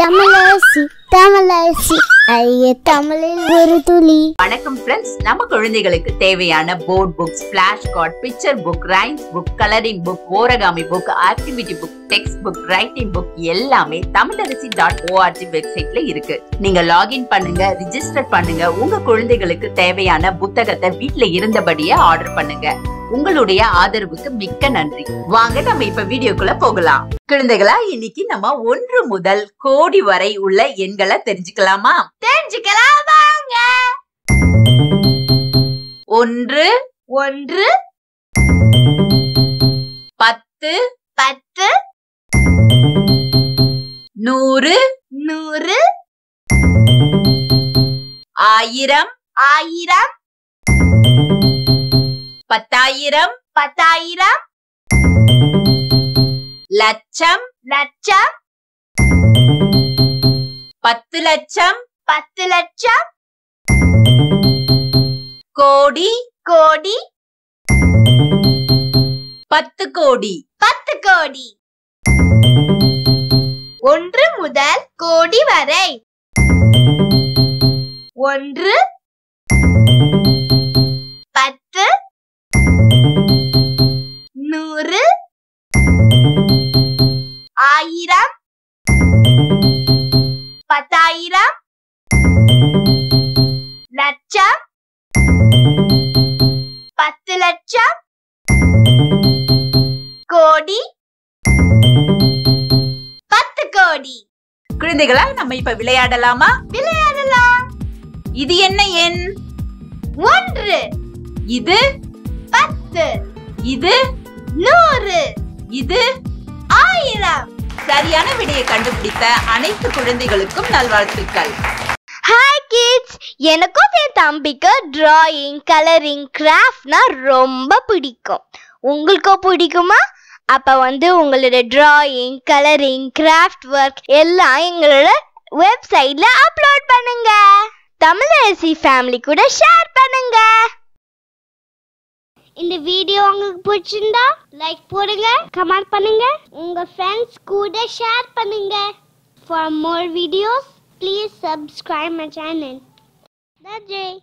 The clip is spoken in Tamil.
Tamilarasi, Tamilarasi, ஐய தமிழில் ஒரு துளி. வணக்கம் ஃப்ரெண்ட்ஸ், நம்ம குழந்தைகளுக்கு தேவையான board books, flash card, picture book, rhymes book, colouring book, origami book, activity book, text book, writing book எல்லாமே Tamilarasi.org வெப்சைட்ல இருக்கு. நீங்க லாகின் பண்ணுங்க, ரிஜிஸ்டர் பண்ணுங்க. உங்க குழந்தைகளுக்கு தேவையான புத்தகத்தை வீட்ல இருந்தபடியே ஆர்டர் பண்ணுங்க. உங்களுடைய ஆதரவுக்கு மிக்க நன்றி. வாங்க நம்ம இப்ப வீடியோக்குள்ள போகலாம். குழந்தைகளா, இன்னைக்கு நம்ம 1 முதல் கோடி வரை உள்ள எண்களை தெரிஞ்சுக்கலாமா? தெரிஞ்சுக்கலாம் வாங்க. 1 1 10 10 100 100 1000 1000 10,000 10,000 லட்சம் லட்சம் 10 லட்சம் 10 லட்சம் கோடி கோடி 10 கோடி 10 கோடி 1 முதல் கோடி வரை 1 10 100 1000 10,000 லட்சம் 10 லட்சம் கோடி 10 கோடி. குழந்தைகளா, நம்ம இப்ப விளையாடலாமா? விளையாடலாம். இது என்ன எண்? 1. இது 10. இது 100. இது 1000. சரியான விடையை கண்டுபிடித்த அனைத்து குழந்தைகளுக்கும் நல்வாழ்த்துக்கள். ஹாய் கிட்ஸ், எனக்கும் என் தம்பிக்கு டிராயிங், கலரிங், கிராஃப்ட்னா ரொம்ப பிடிக்கும். உங்களுக்கும் பிடிக்குமா? அப்ப உங்களோட டிராயிங், கலரிங், கிராஃப்ட் ஒர்க் எல்லாம் எங்களோட வெப்சைட்ல அப்லோட் பண்ணுங்க. தமிழரசி ஃபேமிலி கூட ஷேர் பண்ணுங்க. இந்த வீடியோ உங்களுக்கு பிடிச்சிருந்தா லைக் போடுங்க, கமெண்ட் பண்ணுங்க, உங்க ஃப்ரெண்ட்ஸ் கூட ஷேர் பண்ணுங்க. For more videos, please subscribe my channel. That's it.